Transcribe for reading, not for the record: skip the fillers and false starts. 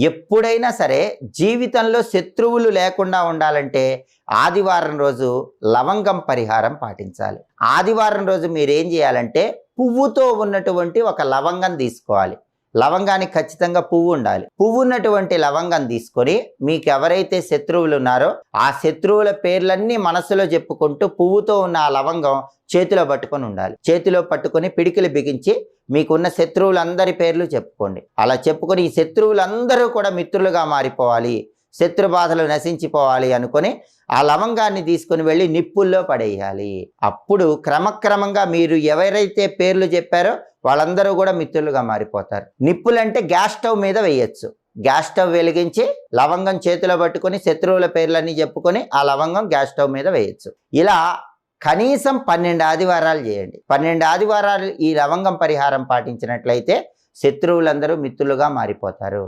ఎప్పుడైనా సరే జీవితంలో శత్రువులు లేకుండా ఉండాలంటే ఆదివారం రోజు లవంగం పరిహారం పాటించాలి. ఆదివారం రోజు మీరేం చేయాలంటే పువ్వుతో ఉన్నటువంటి ఒక లవంగం తీసుకోవాలి. లవంగానికి ఖచ్చితంగా పువ్వు ఉండాలి. పువ్వు ఉన్నటువంటి లవంగం తీసుకొని మీకు ఎవరైతే శత్రువులు ఉన్నారో ఆ శత్రువుల పేర్లన్నీ మనసులో చెప్పుకుంటూ పువ్వుతో ఉన్న ఆ లవంగం చేతిలో పట్టుకొని ఉండాలి. చేతిలో పట్టుకొని పిడికిలు బిగించి మీకున్న శత్రువులందరి పేర్లు చెప్పుకోండి. అలా చెప్పుకొని ఈ శత్రువులందరూ కూడా మిత్రులుగా మారిపోవాలి, శత్రు బాధలు నశించిపోవాలి అనుకొని ఆ లవంగాన్ని తీసుకుని వెళ్ళి నిప్పుల్లో పడేయాలి. అప్పుడు క్రమక్రమంగా మీరు ఎవరైతే పేర్లు చెప్పారో వాళ్ళందరూ కూడా మిత్రులుగా మారిపోతారు. నిప్పులంటే గ్యాస్ స్టవ్ మీద వేయచ్చు. గ్యాస్ స్టవ్ వెలిగించి లవంగం చేతిలో పట్టుకొని శత్రువుల పేర్లన్నీ చెప్పుకొని ఆ లవంగం గ్యాస్ స్టవ్ మీద వేయచ్చు. ఇలా కనీసం 12 ఆదివారాలు చేయండి. 12 ఆదివారాలు ఈ లవంగం పరిహారం పాటించినట్లయితే శత్రువులందరూ మిత్రులుగా మారిపోతారు.